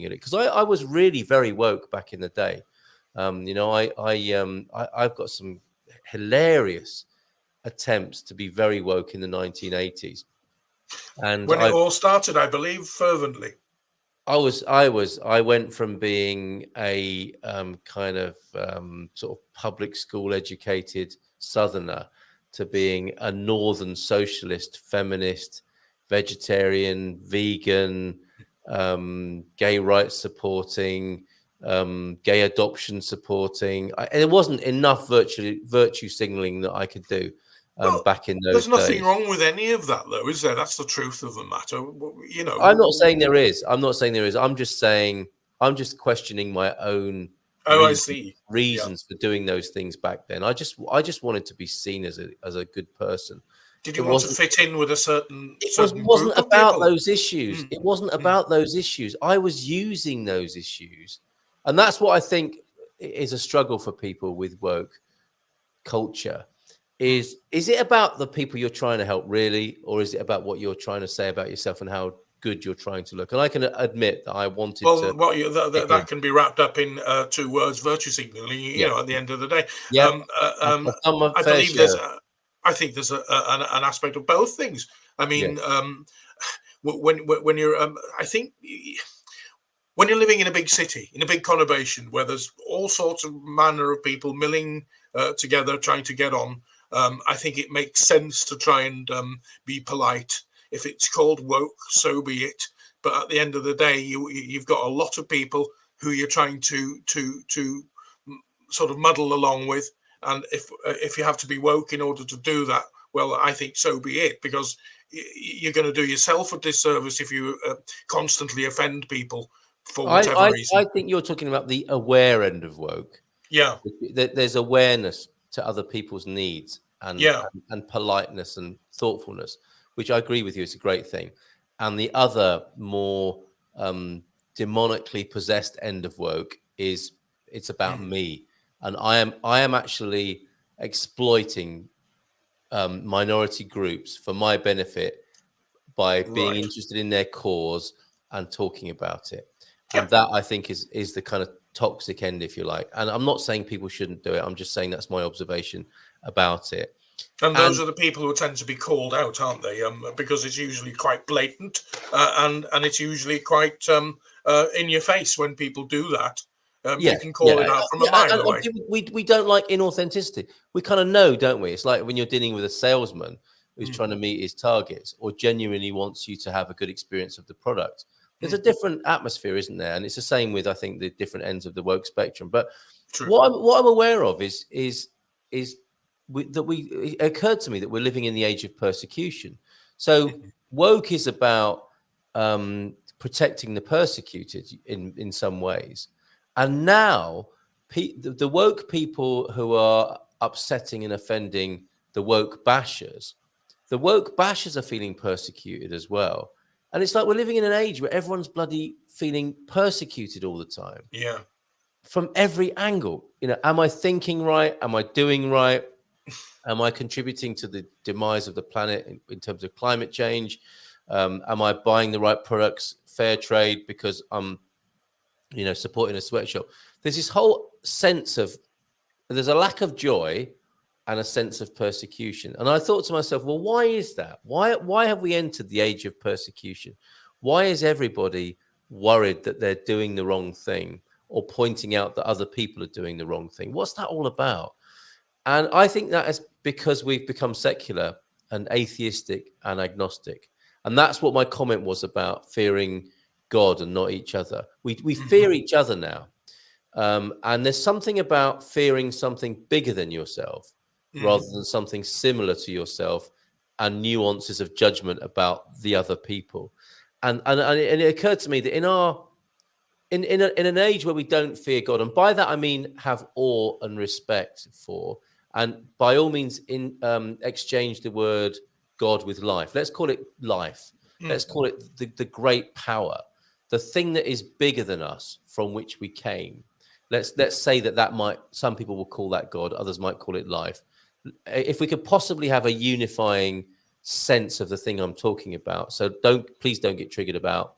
at it, because I was really very woke back in the day. I've got some hilarious attempts to be very woke in the 1980s, and when it all started, I believe fervently. I went from being a kind of sort of public school educated Southerner to being a Northern socialist, feminist, vegetarian, vegan, gay rights supporting, gay adoption supporting. There wasn't enough virtue signaling that I could do back in those There's nothing days. wrong with any of that, though, is there? That's the truth of the matter. I'm not saying there is. I'm not saying there is. I'm just questioning my own Oh, I see. reasons for doing those things back then. I just wanted to be seen as a good person. Did you want to fit in with a certain Wasn't group of about people? those issues. It wasn't about those issues. I was using those issues, and that's what I think is a struggle for people with woke culture. Is it about the people you're trying to help, really, or is it about what you're trying to say about yourself and how good you're trying to look? And I can admit that I wanted to. That can be wrapped up in 2 words: virtue signaling. You know, at the end of the day, I believe I think there's an aspect of both things. I mean, when you're, I think. When you're living in a big city, in a big conurbation, where there's all sorts of manner of people milling together, trying to get on, I think it makes sense to try and be polite. If it's called woke, so be it. But at the end of the day, you've got a lot of people who you're trying to sort of muddle along with. And if you have to be woke in order to do that, well, I think so be it, because you're going to do yourself a disservice if you constantly offend people. For whatever reason. I think you're talking about the aware end of woke. Yeah. There's awareness to other people's needs and politeness and thoughtfulness, which I agree with you. It's a great thing. And the other more demonically possessed end of woke is it's about me. And I am actually exploiting minority groups for my benefit by being interested in their cause and talking about it. And that, I think, is the kind of toxic end, if you like. And I'm not saying people shouldn't do it. I'm just saying that's my observation about it. And those are the people who tend to be called out, aren't they? Because it's usually quite blatant, and it's usually quite in your face when people do that. You can call it out from a mile away. We don't like inauthenticity. We kind of know, don't we? It's like when you're dealing with a salesman who's trying to meet his targets or genuinely wants you to have a good experience of the product. There's a different atmosphere, isn't there? And it's the same with, I think, the different ends of the woke spectrum. But what I'm aware of is it occurred to me that we're living in the age of persecution. So woke is about protecting the persecuted in some ways. And now the woke people who are upsetting and offending the woke bashers are feeling persecuted as well. And it's like we're living in an age where everyone's bloody feeling persecuted all the time. Yeah. From every angle. You know, am I thinking right? Am I doing right? Am I contributing to the demise of the planet in terms of climate change? Am I buying the right products, fair trade, because I'm, supporting a sweatshop? There's this whole sense of, there's a lack of joy and a sense of persecution. And I thought to myself, well, why is that? Why have we entered the age of persecution? Why is everybody worried that they're doing the wrong thing or pointing out that other people are doing the wrong thing? What's that all about? And I think that is because we've become secular and atheistic and agnostic. And that's what my comment was about, fearing God and not each other. We fear each other now. And there's something about fearing something bigger than yourself rather than something similar to yourself and nuances of judgment about the other people. And it occurred to me that in an age where we don't fear God, and by that I mean have awe and respect for, and by all means exchange the word God with life. Let's call it life. Let's call it the great power, the thing that is bigger than us, from which we came. Let's say that some people will call that God, others might call it life. If we could possibly have a unifying sense of the thing I'm talking about, so please don't get triggered about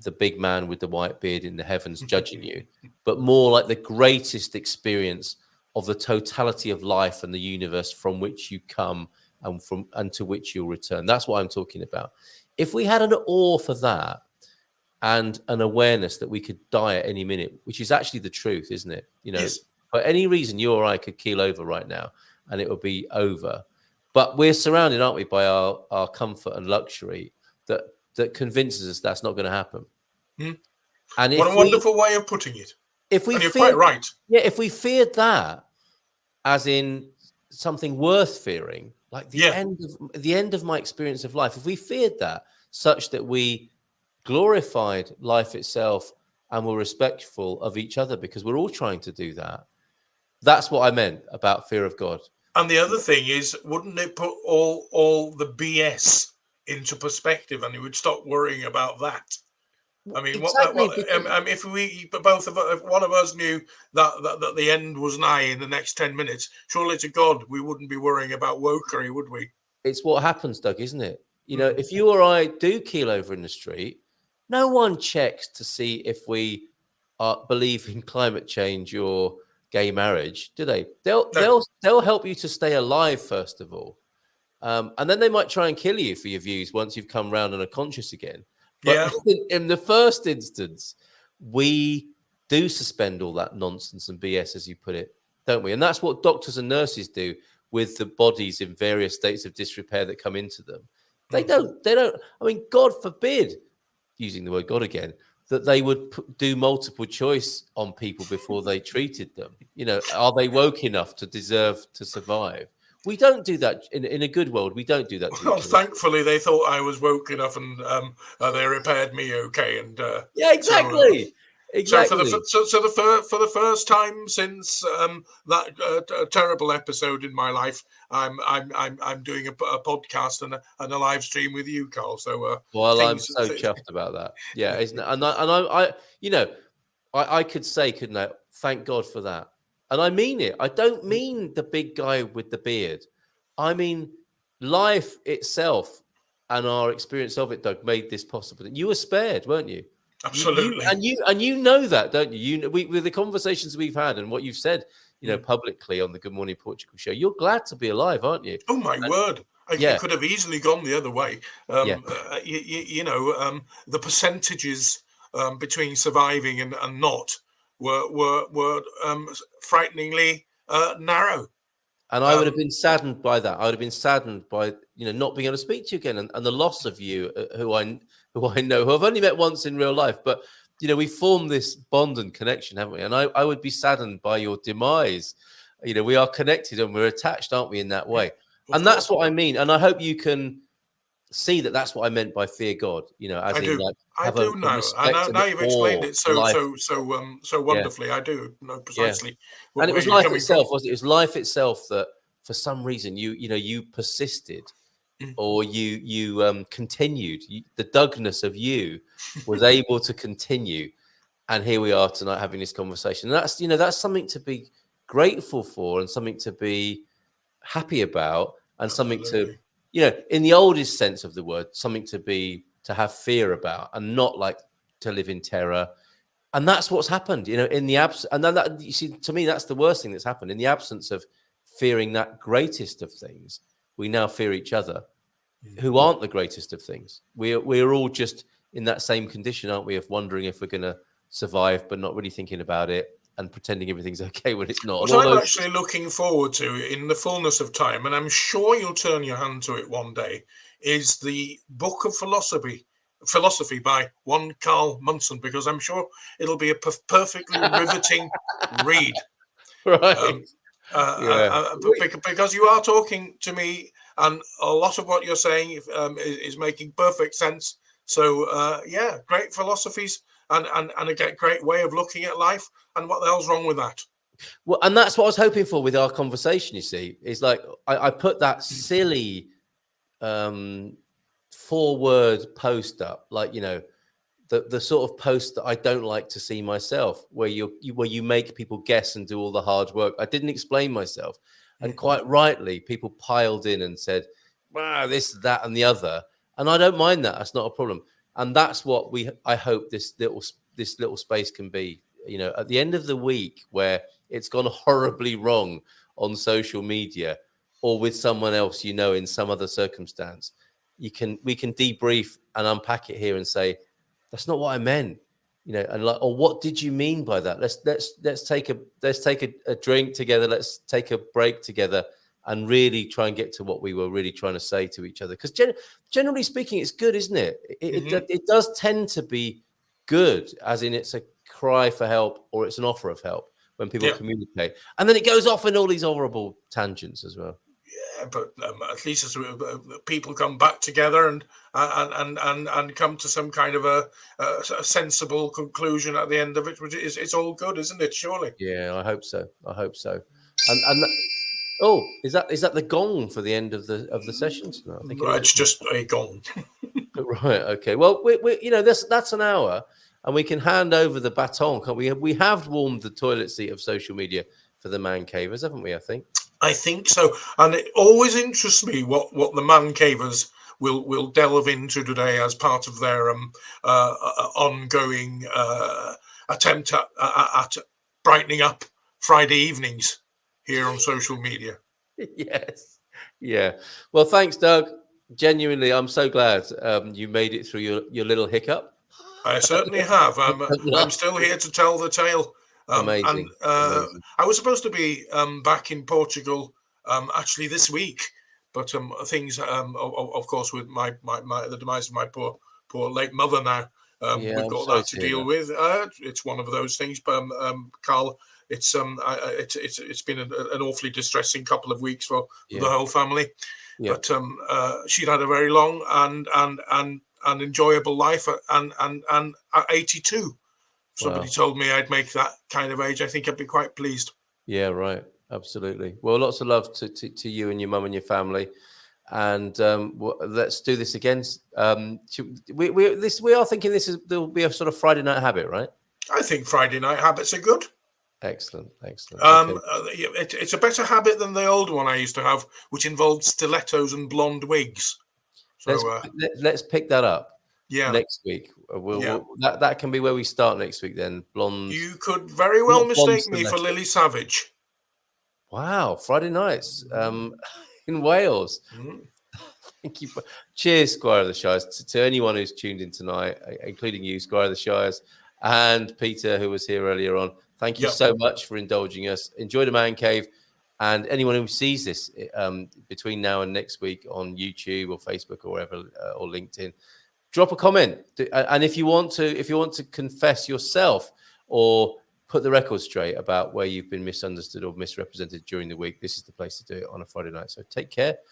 the big man with the white beard in the heavens judging you, but more like the greatest experience of the totality of life and the universe from which you come and to which you'll return. That's what I'm talking about. If we had an awe for that and an awareness that we could die at any minute, which is actually the truth, isn't it? Yes. For any reason, you or I could keel over right now and it would be over. But we're surrounded, aren't we, by our comfort and luxury that convinces us that's not going to happen. And what a wonderful way of putting it. If we and you're quite right. Yeah, if we feared that as in something worth fearing, like the end of my experience of life, if we feared that such that we glorified life itself and were respectful of each other because we're all trying to do that, that's what I meant about fear of God. And the other thing is, wouldn't it put all the BS into perspective, and you would stop worrying about that? I mean, exactly, if one of us knew that the end was nigh in the next 10 minutes, surely to God we wouldn't be worrying about wokery, would we? It's what happens, Doug, isn't it? If you or I do keel over in the street, no one checks to see if we believe in climate change or gay marriage, do they? They'll help you to stay alive first of all, and then they might try and kill you for your views once you've come round and are conscious again. But in the first instance, we do suspend all that nonsense and BS, as you put it, don't we? And that's what doctors and nurses do with the bodies in various states of disrepair that come into them. They don't. I mean, God forbid, using the word God again, that they would do multiple choice on people before they treated them. Are they woke enough to deserve to survive? We don't do that in a good world. We don't do that. Well, thankfully, they thought I was woke enough, and they repaired me okay. And yeah, exactly. Exactly. So for the first time since that terrible episode in my life, I'm doing a podcast and a live stream with you, Carl. So I'm so chuffed about that. Yeah, isn't it? And I could say, couldn't I? Thank God for that. And I mean it. I don't mean the big guy with the beard. I mean life itself and our experience of it, Doug, made this possible. You were spared, weren't you? Absolutely. And you know that, don't you? With the conversations we've had and what you've said, publicly on the Good Morning Portugal show, you're glad to be alive, aren't you? Oh my word! I could have easily gone the other way. The percentages between surviving and not were frighteningly narrow. And I would have been saddened by that. I would have been saddened by not being able to speak to you again, and the loss of you, who I know, who I've only met once in real life, but we formed this bond and connection, haven't we? And I would be saddened by your demise. We are connected and we're attached, aren't we, in that way? And that's what I mean. And I hope you can see that that's what I meant by fear God. As I in, do. Like, I do know. And now you've explained it so wonderfully. I do know precisely. And it was life itself, wasn't it? It was life itself that, for some reason, you persisted, or you continued. The Dougness of you was able to continue, and here we are tonight having this conversation. And that's something to be grateful for, and something to be happy about, and something to in the oldest sense of the word, something to have fear about, and not like to live in terror. And that's what's happened, in the absence. And then that, you see, to me, that's the worst thing that's happened. In the absence of fearing that greatest of things, we now fear each other, who aren't the greatest of things. We're all just in that same condition, aren't we, of wondering if we're going to survive, but not really thinking about it, and pretending everything's okay when it's not. What I'm actually looking forward to in the fullness of time, and I'm sure you'll turn your hand to it one day, is the book of philosophy by one Carl Munson, because I'm sure it'll be a perfectly riveting read. Right. Because you are talking to me, and a lot of what you're saying is making perfect sense. So, great philosophies. And a great way of looking at life, and what the hell's wrong with that? Well, and that's what I was hoping for with our conversation. You see, is like I put that silly 4-word post up, like the sort of post that I don't like to see myself, where you make people guess and do all the hard work. I didn't explain myself, and quite rightly, people piled in and said, "Wow, this, that, and the other," and I don't mind that. That's not a problem. And that's what I hope this little space can be. At the end of the week where it's gone horribly wrong on social media or with someone else, in some other circumstance, we can debrief and unpack it here and say, that's not what I meant, and or what did you mean by that? Let's take a drink together. Let's take a break together and really try and get to what we were really trying to say to each other. Because generally speaking, it's good, isn't it? It does tend to be good, as in it's a cry for help or it's an offer of help when people communicate. And then it goes off in all these horrible tangents as well. Yeah, but at least as people come back together and come to some kind of a sensible conclusion at the end of it, which it's all good, isn't it? Surely. Yeah, I hope so. And oh, is that the gong for the end of the sessions? No, I think it's just a gong. Right. Okay. Well, we that's an hour, and we can hand over the baton, can't we? We have warmed the toilet seat of social media for the man cavers, haven't we? I think so, and it always interests me what the man cavers will delve into today as part of their ongoing attempt at brightening up Friday evenings here on social media. Yes. Yeah. Well, thanks, Doug. Genuinely, I'm so glad you made it through your little hiccup. I certainly have. I'm still here to tell the tale. Amazing. Amazing. I was supposed to be back in Portugal actually this week, but things, of course, with the demise of my poor late mother now, we've got that to deal with. It's one of those things, but Carl, it's been an awfully distressing couple of weeks for the whole family. Yeah. But she'd had a very long and enjoyable life, and at 82. Somebody told me I'd make that kind of age. I think I'd be quite pleased. Yeah, right. Absolutely. Well, lots of love to you and your mum and your family. And let's do this again. We are thinking there'll be a sort of Friday night habit, right? I think Friday night habits are good. Excellent. Okay. It's a better habit than the old one I used to have, which involved stilettos and blonde wigs. So let's pick that up. Yeah. Next week. That can be where we start next week then. Blonde. You could very well mistake me for Lily Savage. Wow. Friday nights in Wales. Mm-hmm. Thank you. Cheers, Squire of the Shires. To anyone who's tuned in tonight, including you, Squire of the Shires, and Peter, who was here earlier on. Thank you so much for indulging us. Enjoy the Man Cave. And anyone who sees this between now and next week on YouTube or Facebook or wherever, or LinkedIn, drop a comment. And if you want to confess yourself or put the record straight about where you've been misunderstood or misrepresented during the week, this is the place to do it on a Friday night. So take care.